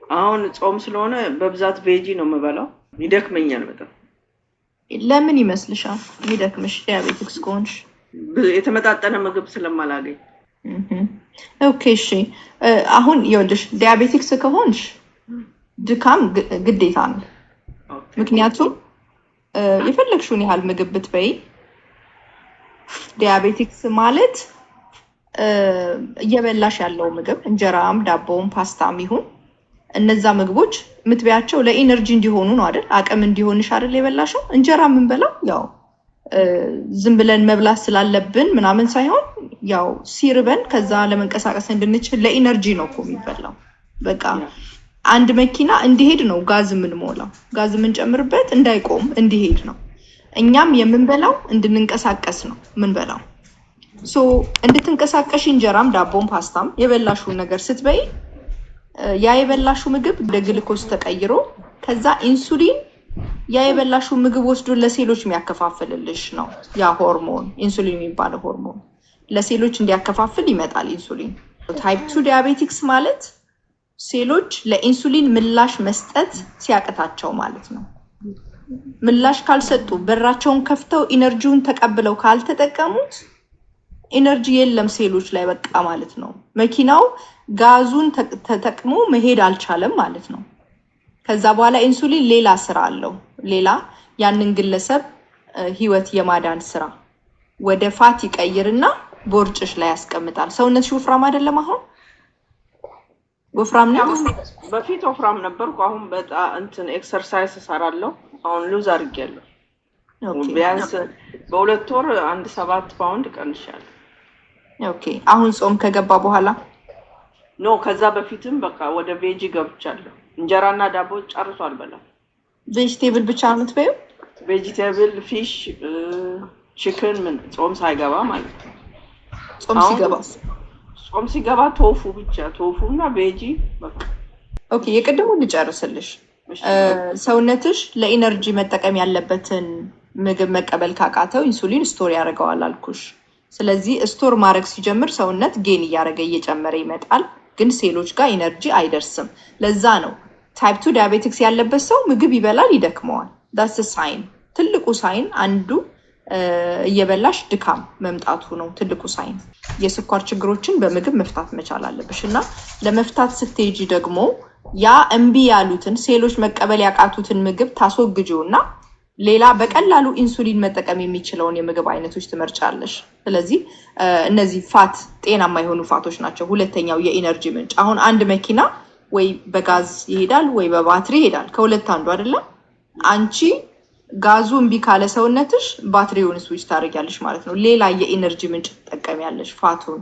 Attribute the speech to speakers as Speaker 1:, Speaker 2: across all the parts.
Speaker 1: አሁን ጾም ስለሆነ በብዛት ቬጂ ነው የምበላው። ይደክመኛል በጣም።
Speaker 2: ለምን ይመስልሻል የሚደክምሽ? ዲያቤቲክስ ከሆንሽ
Speaker 1: የተመጣጠነ ምግብ ስለማላገኝ።
Speaker 2: ኦኬ እሺ። አሁን ይኸውልሽ ዲያቤቲክስ ከሆንሽ ድካም ግዴታ ነው። ምክንያቱም የፈለግሽውን ያህል ምግብ ብትበይ ዲያቤቲክስ ማለት እየበላሽ ያለው ምግብ እንጀራም፣ ዳቦም፣ ፓስታም ይሁን እነዛ ምግቦች ምትበያቸው ለኢነርጂ እንዲሆኑ ነው አይደል? አቅም እንዲሆንሽ አይደል የበላሽው? እንጀራ የምንበላው ያው ዝም ብለን መብላት ስላለብን ምናምን ሳይሆን ያው ሲርበን ከዛ ለመንቀሳቀስ እንድንችል ለኢነርጂ ነው እኮ የሚበላው። በቃ አንድ መኪና እንዲሄድ ነው ጋዝ የምንሞላው፣ ጋዝ የምንጨምርበት እንዳይቆም እንዲሄድ ነው። እኛም የምንበላው እንድንንቀሳቀስ ነው የምንበላው። ሶ እንድትንቀሳቀሽ እንጀራም፣ ዳቦም፣ ፓስታም የበላሽውን ነገር ስትበይ ያ የበላሽው ምግብ ወደ ግሉኮስ ተቀይሮ ከዛ ኢንሱሊን ያ የበላሽው ምግብ ወስዶ ለሴሎች የሚያከፋፍልልሽ ነው። ያ ሆርሞን ኢንሱሊን የሚባለው ሆርሞን ለሴሎች እንዲያከፋፍል ይመጣል ኢንሱሊን። ታይፕ 2 ዲያቤቲክስ ማለት ሴሎች ለኢንሱሊን ምላሽ መስጠት ሲያቅታቸው ማለት ነው። ምላሽ ካልሰጡ በራቸውን ከፍተው ኢነርጂውን ተቀብለው ካልተጠቀሙት ኢነርጂ የለም ሴሎች ላይ በቃ ማለት ነው። መኪናው ጋዙን ተጠቅሞ መሄድ አልቻለም ማለት ነው። ከዛ በኋላ ኢንሱሊን ሌላ ስራ አለው። ሌላ ያንን ግለሰብ ህይወት የማዳን ስራ ወደ ፋት ይቀይርና ቦርጭሽ ላይ ያስቀምጣል። ሰውነትሽ ወፍራም አይደለም አሁን? ወፍራም ነው?
Speaker 1: በፊት ወፍራም ነበርኩ። አሁን በጣም ኤክሰርሳይዝ እሰራለሁ። አሁን ሉዝ አድርጌያለሁ። ቢያንስ በ2 ወር 7 ፓውንድ ቀንሻለሁ።
Speaker 2: ኦኬ። አሁን ጾም ከገባ በኋላ
Speaker 1: ኖ፣ ከዛ በፊትም በቃ ወደ ቬጂ ገብቻለሁ። እንጀራና ዳቦ ጨርሶ አልበላም።
Speaker 2: ቬጂቴብል ብቻ ነው የምትበይው?
Speaker 1: ቬጂቴብል፣ ፊሽ፣ ቺክን ምን ጾም ሳይገባ ማለት ነው። ጾም ሲገባ ቶፉ ብቻ፣ ቶፉና ቬጂ በቃ።
Speaker 2: ኦኬ፣ የቅድሙን ልጨርስልሽ። ሰውነትሽ ለኢነርጂ መጠቀም ያለበትን ምግብ መቀበል ካቃተው ኢንሱሊን ስቶር ያደርገዋል አልኩሽ። ስለዚህ ስቶር ማድረግ ሲጀምር ሰውነት ጌን እያደረገ እየጨመረ ይመጣል፣ ግን ሴሎች ጋር ኢነርጂ አይደርስም። ለዛ ነው ታይፕ 2 ዲያቤቲክስ ያለበት ሰው ምግብ ይበላል ይደክመዋል። ዳስ ሳይን፣ ትልቁ ሳይን አንዱ እየበላሽ ድካም መምጣቱ ነው ትልቁ ሳይን። የስኳር ችግሮችን በምግብ መፍታት መቻል አለብሽ እና ለመፍታት ስትሄጂ ደግሞ ያ እምቢ ያሉትን ሴሎች መቀበል ያቃቱትን ምግብ ታስወግጂውና ሌላ በቀላሉ ኢንሱሊን መጠቀም የሚችለውን የምግብ አይነቶች ትመርጫለሽ። ስለዚህ እነዚህ ፋት ጤናማ የሆኑ ፋቶች ናቸው ሁለተኛው የኢነርጂ ምንጭ። አሁን አንድ መኪና ወይ በጋዝ ይሄዳል ወይ በባትሪ ይሄዳል፣ ከሁለት አንዱ አይደለም። አንቺ ጋዙ እምቢ ካለ ሰውነትሽ ባትሪውን ስዊች ታደርጊያለሽ ማለት ነው። ሌላ የኢነርጂ ምንጭ ትጠቀሚያለሽ ፋቱን።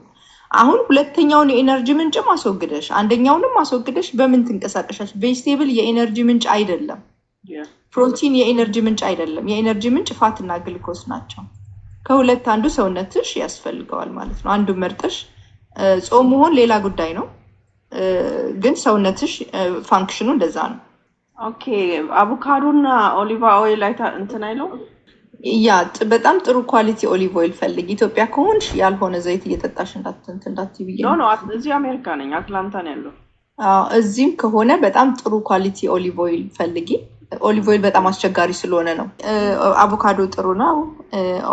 Speaker 2: አሁን ሁለተኛውን የኢነርጂ ምንጭ ማስወግደሽ አንደኛውንም ማስወግደሽ በምን ትንቀሳቀሻለሽ? ቬጂቴብል የኢነርጂ ምንጭ አይደለም። ፕሮቲን የኢነርጂ ምንጭ አይደለም። የኢነርጂ ምንጭ ፋት እና ግሉኮስ ናቸው። ከሁለት አንዱ ሰውነትሽ ያስፈልገዋል ማለት ነው። አንዱ መርጠሽ ጾም መሆን ሌላ ጉዳይ ነው፣ ግን ሰውነትሽ ፋንክሽኑ እንደዛ ነው።
Speaker 1: ኦኬ። አቮካዶና ኦሊቭ ኦይል ላይ እንትን አይለው?
Speaker 2: ያ በጣም ጥሩ ኳሊቲ ኦሊቭ ኦይል ፈልጊ። ኢትዮጵያ ከሆንሽ ያልሆነ ዘይት እየጠጣሽ እንዳትይ
Speaker 1: ነው። እዚህ አሜሪካ ነኝ፣ አትላንታ ነው ያለው።
Speaker 2: እዚህም ከሆነ በጣም ጥሩ ኳሊቲ ኦሊቭ ኦይል ፈልጊ። ኦሊቭ ኦይል በጣም አስቸጋሪ ስለሆነ ነው። አቮካዶ ጥሩ ነው፣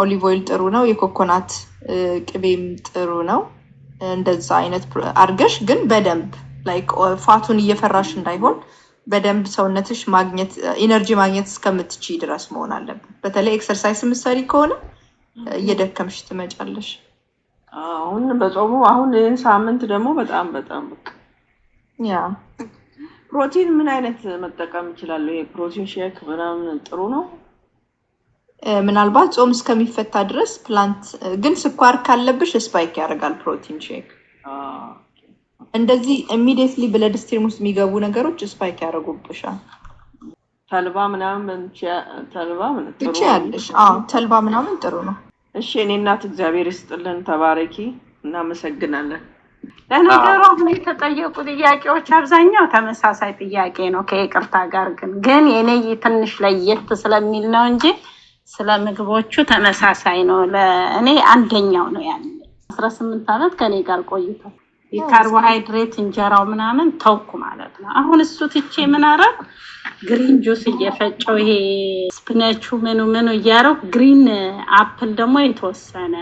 Speaker 2: ኦሊቭ ኦይል ጥሩ ነው፣ የኮኮናት ቅቤም ጥሩ ነው። እንደዛ አይነት አርገሽ ግን በደንብ ላይክ ፋቱን እየፈራሽ እንዳይሆን በደንብ ሰውነትሽ ማግኘት ኢነርጂ ማግኘት እስከምትችይ ድረስ መሆን አለበት። በተለይ ኤክሰርሳይዝ ምሰሪ ከሆነ እየደከምሽ ትመጫለሽ።
Speaker 1: አሁን በጾሙ አሁን ይህን ሳምንት ደግሞ በጣም
Speaker 2: ያ
Speaker 1: ፕሮቲን ምን አይነት መጠቀም ይችላል? ይሄ ፕሮቲን ሼክ ምናምን ጥሩ ነው።
Speaker 2: ምናልባት ጾም እስከሚፈታ ድረስ ፕላንት ግን ስኳር ካለብሽ ስፓይክ ያደርጋል ፕሮቲን ሼክ። እንደዚህ ኢሚዲየትሊ ብለድ ስትሪም ውስጥ የሚገቡ ነገሮች ስፓይክ ያደርጉብሻል።
Speaker 1: ተልባ ምናምን
Speaker 2: ጥሩ ያለሽ? ተልባ ምናምን ጥሩ ነው።
Speaker 1: እሺ እኔ እናት እግዚአብሔር ይስጥልን፣ ተባረኪ፣ እናመሰግናለን።
Speaker 3: ለነገሩ አሁን የተጠየቁ ጥያቄዎች አብዛኛው ተመሳሳይ ጥያቄ ነው ከይቅርታ ጋር ግን የኔ ትንሽ ለየት ስለሚል ነው እንጂ ስለ ምግቦቹ ተመሳሳይ ነው። ለእኔ አንደኛው ነው ያለ 18 ዓመት ከኔ ጋር ቆይቷል። የካርቦሃይድሬት እንጀራው ምናምን ተውኩ ማለት ነው። አሁን እሱ ትቼ ምን አደረኩ? ግሪን ጁስ እየፈጨው ይሄ ስፒናቹ ምኑ እያረኩ ግሪን አፕል ደግሞ የተወሰነ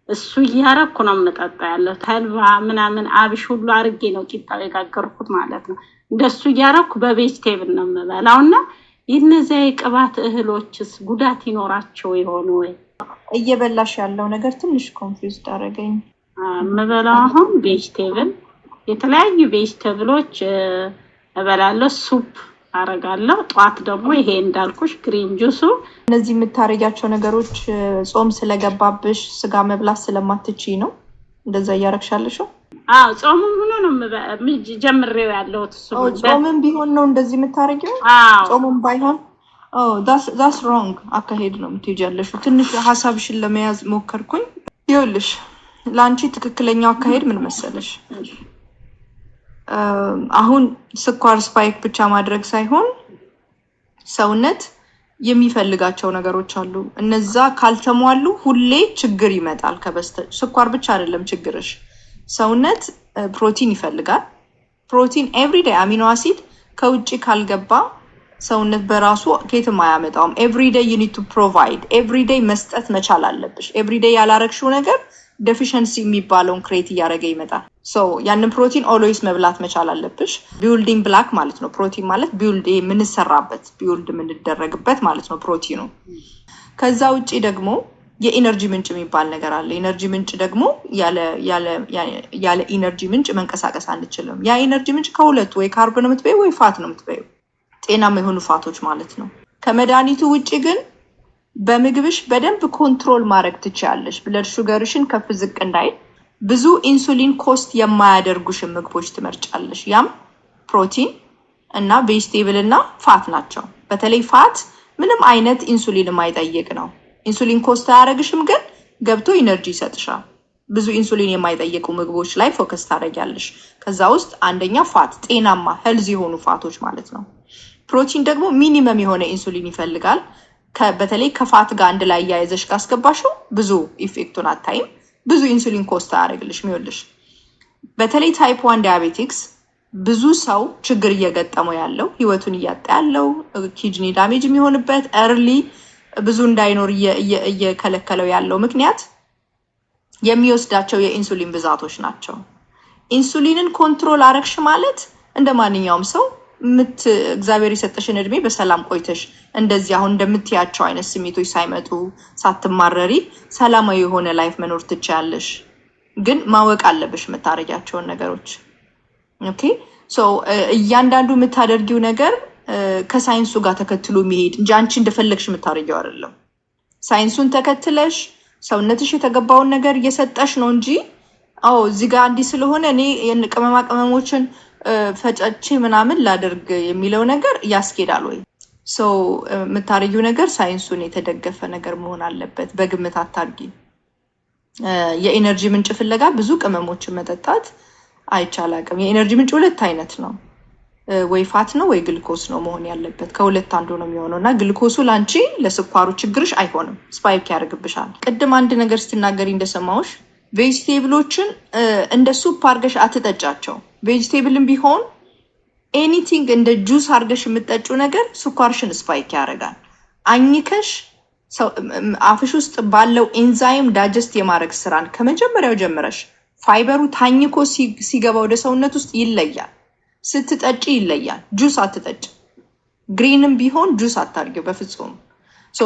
Speaker 3: እሱ እያረኩ ነው የምጠጣ ያለው። ተልባ ምናምን አብሽ ሁሉ አርጌ ነው ቂጣው የጋገርኩት ማለት ነው። እንደሱ እያረኩ በቬጅቴብል ነው የምበላውና እነዚህ የቅባት እህሎችስ ጉዳት ይኖራቸው ይሆን ወይ?
Speaker 2: እየበላሽ ያለው ነገር ትንሽ ኮንፊውዝድ አደረገኝ።
Speaker 3: የምበላው አሁን ቬጅቴብል የተለያዩ ቬጅቴብሎች እበላለሁ። ሱፕ አረጋለሁ። ጧት ደግሞ ይሄ እንዳልኩሽ ግሪን ጁሱ።
Speaker 2: እነዚህ የምታረጋቸው ነገሮች ጾም ስለገባብሽ ስጋ መብላት ስለማትችይ ነው እንደዛ እያረግሻለሽው?
Speaker 3: አዎ ጾምም ሆኖ ነው ጀምሬው ያለው እሱ።
Speaker 2: ጾምም ቢሆን ነው እንደዚህ የምታረጊው? ጾምም ባይሆን that's wrong አካሄድ ነው የምትይዣለሽው። ትንሽ ሐሳብሽን ለመያዝ ሞከርኩኝ። ይኸውልሽ ለአንቺ ትክክለኛው አካሄድ ምን መሰለሽ? አሁን ስኳር ስፓይክ ብቻ ማድረግ ሳይሆን ሰውነት የሚፈልጋቸው ነገሮች አሉ። እነዛ ካልተሟሉ ሁሌ ችግር ይመጣል ከበስተ። ስኳር ብቻ አይደለም ችግርሽ። ሰውነት ፕሮቲን ይፈልጋል። ፕሮቲን ኤቭሪዴይ አሚኖ አሲድ ከውጭ ካልገባ ሰውነት በራሱ ከየትም አያመጣውም። ኤቭሪዴይ you need to provide ኤቭሪዴይ መስጠት መቻል አለብሽ። ኤቭሪዴይ ያላረግሽው ነገር ዴፊሽንሲ የሚባለውን ክሬት እያደረገ ይመጣል። ያንን ፕሮቲን ኦልዌይስ መብላት መቻል አለብሽ። ቢልዲንግ ብላክ ማለት ነው። ፕሮቲን ማለት ቢልድ የምንሰራበት ቢልድ የምንደረግበት ማለት ነው ፕሮቲኑ። ከዛ ውጪ ደግሞ የኢነርጂ ምንጭ የሚባል ነገር አለ። ኢነርጂ ምንጭ ደግሞ ያለ ኢነርጂ ምንጭ መንቀሳቀስ አንችልም። ያ ኢነርጂ ምንጭ ከሁለቱ ወይ ካርብ ነው የምትበይው ወይ ፋት ነው የምትበይው። ጤናማ የሆኑ ፋቶች ማለት ነው። ከመድኃኒቱ ውጪ ግን በምግብሽ በደንብ ኮንትሮል ማድረግ ትችያለሽ። ብለድ ሹገርሽን ከፍ ዝቅ እንዳይል ብዙ ኢንሱሊን ኮስት የማያደርጉሽን ምግቦች ትመርጫለሽ። ያም ፕሮቲን እና ቬጅቴብል እና ፋት ናቸው። በተለይ ፋት ምንም አይነት ኢንሱሊን የማይጠይቅ ነው። ኢንሱሊን ኮስት አያደርግሽም፣ ግን ገብቶ ኢነርጂ ይሰጥሻል። ብዙ ኢንሱሊን የማይጠይቁ ምግቦች ላይ ፎከስ ታደርጊያለሽ። ከዛ ውስጥ አንደኛ ፋት፣ ጤናማ ሄልዚ የሆኑ ፋቶች ማለት ነው። ፕሮቲን ደግሞ ሚኒመም የሆነ ኢንሱሊን ይፈልጋል። በተለይ ከፋት ጋር አንድ ላይ ያያይዘሽ ካስገባሽው ብዙ ኢፌክቱን አታይም። ብዙ ኢንሱሊን ኮስት አያደርግልሽም። ይኸውልሽ በተለይ ታይፕ 1 ዳያቤቲክስ ብዙ ሰው ችግር እየገጠመው ያለው ህይወቱን እያጣ ያለው ኪድኒ ዳሜጅ የሚሆንበት ኤርሊ ብዙ እንዳይኖር እየከለከለው ያለው ምክንያት የሚወስዳቸው የኢንሱሊን ብዛቶች ናቸው። ኢንሱሊንን ኮንትሮል አረግሽ ማለት እንደ ማንኛውም ሰው እግዚአብሔር የሰጠሽን እድሜ በሰላም ቆይተሽ እንደዚህ አሁን እንደምትያቸው አይነት ስሜቶች ሳይመጡ ሳትማረሪ ሰላማዊ የሆነ ላይፍ መኖር ትችያለሽ። ግን ማወቅ አለብሽ የምታረጊያቸውን ነገሮች። ኦኬ እያንዳንዱ የምታደርጊው ነገር ከሳይንሱ ጋር ተከትሎ የሚሄድ እንጂ አንቺ እንደፈለግሽ የምታደርጊው አይደለም። ሳይንሱን ተከትለሽ ሰውነትሽ የተገባውን ነገር እየሰጠሽ ነው እንጂ እዚህ ጋር እንዲህ ስለሆነ እኔ ቅመማ ቅመሞችን ፈጨቼ ምናምን ላደርግ የሚለው ነገር ያስኬዳል ወይ? የምታደርጊው ነገር ሳይንሱን የተደገፈ ነገር መሆን አለበት። በግምት አታርጊ። የኤነርጂ ምንጭ ፍለጋ ብዙ ቅመሞችን መጠጣት አይቻላቅም። የኤነርጂ ምንጭ ሁለት አይነት ነው። ወይ ፋት ነው ወይ ግልኮስ ነው መሆን ያለበት። ከሁለት አንዱ ነው የሚሆነው እና ግልኮሱ ላንቺ ለስኳሩ ችግርሽ አይሆንም፣ ስፓይክ ያደርግብሻል። ቅድም አንድ ነገር ስትናገሪ እንደሰማሁሽ ቬጅቴብሎችን እንደ ሱፕ አርገሽ አትጠጫቸው። ቬጅቴብልን ቢሆን ኤኒቲንግ እንደ ጁስ አርገሽ የምትጠጩ ነገር ስኳርሽን ስፓይክ ያደርጋል። አኝከሽ አፍሽ ውስጥ ባለው ኤንዛይም ዳጀስት የማድረግ ስራን ከመጀመሪያው ጀምረሽ ፋይበሩ ታኝኮ ሲገባ ወደ ሰውነት ውስጥ ይለያል። ስትጠጪ ይለያል። ጁስ አትጠጭ። ግሪንም ቢሆን ጁስ አታርጊው በፍጹም።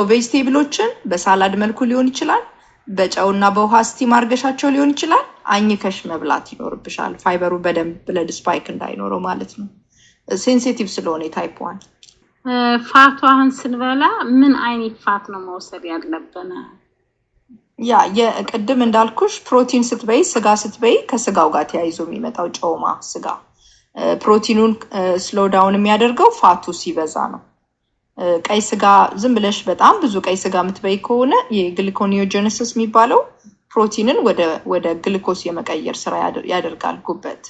Speaker 2: ቬጅቴብሎችን በሳላድ መልኩ ሊሆን ይችላል፣ በጨውና በውሃ ስቲም አርገሻቸው ሊሆን ይችላል። አኝከሽ መብላት ይኖርብሻል። ፋይበሩ በደንብ ብለድ ስፓይክ እንዳይኖረው ማለት ነው። ሴንሲቲቭ ስለሆነ ታይፕ 1
Speaker 3: ፋቱ አሁን ስንበላ ምን አይነት ፋት ነው መውሰድ ያለብን?
Speaker 2: የቅድም እንዳልኩሽ ፕሮቲን ስትበይ፣ ስጋ ስትበይ ከስጋው ጋር ተያይዞ የሚመጣው ጨውማ ስጋ ፕሮቲኑን ስሎ ዳውን የሚያደርገው ፋቱ ሲበዛ ነው። ቀይ ስጋ ዝም ብለሽ በጣም ብዙ ቀይ ስጋ የምትበይ ከሆነ የግሊኮኒዮጀነሲስ የሚባለው ፕሮቲንን ወደ ግሉኮስ የመቀየር ስራ ያደርጋል ጉበት።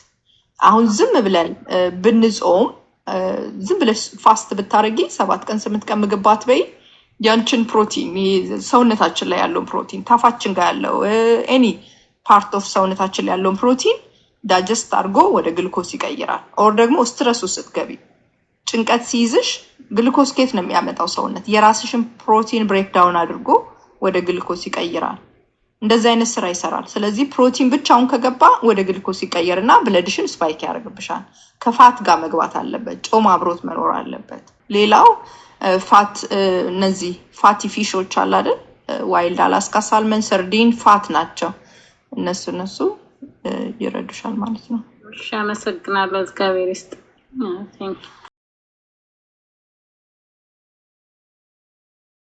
Speaker 2: አሁን ዝም ብለን ብንጾም ዝም ብለሽ ፋስት ብታረጊ 7 ቀን 8 ቀን ምግብ ባትበይ ያንቺን ፕሮቲን ሰውነታችን ላይ ያለውን ፕሮቲን ታፋችን ጋር ያለው ኤኒ ፓርት ኦፍ ሰውነታችን ላይ ያለውን ፕሮቲን ዳይጀስት አድርጎ ወደ ግሉኮስ ይቀይራል። ኦር ደግሞ ስትረስ ውስጥ ስትገቢ ጭንቀት ሲይዝሽ ግሉኮስ ከየት ነው የሚያመጣው? ሰውነት የራስሽን ፕሮቲን ብሬክዳውን አድርጎ ወደ ግሉኮስ ይቀይራል። እንደዚህ አይነት ስራ ይሰራል። ስለዚህ ፕሮቲን ብቻውን ከገባ ወደ ግሉኮስ ይቀየርና ብለድሽን ስፓይክ ያደርግብሻል። ከፋት ጋር መግባት አለበት። ጮማ አብሮት መኖር አለበት። ሌላው ፋት እነዚህ ፋቲ ፊሾች አለ አይደል? ዋይልድ አላስካ ሳልመን፣ ሰርዲን ፋት ናቸው። እነሱ ይረዱሻል ማለት ነው።
Speaker 3: እሺ አመሰግናለሁ። እግዚአብሔር ይስጥ። ቴንክ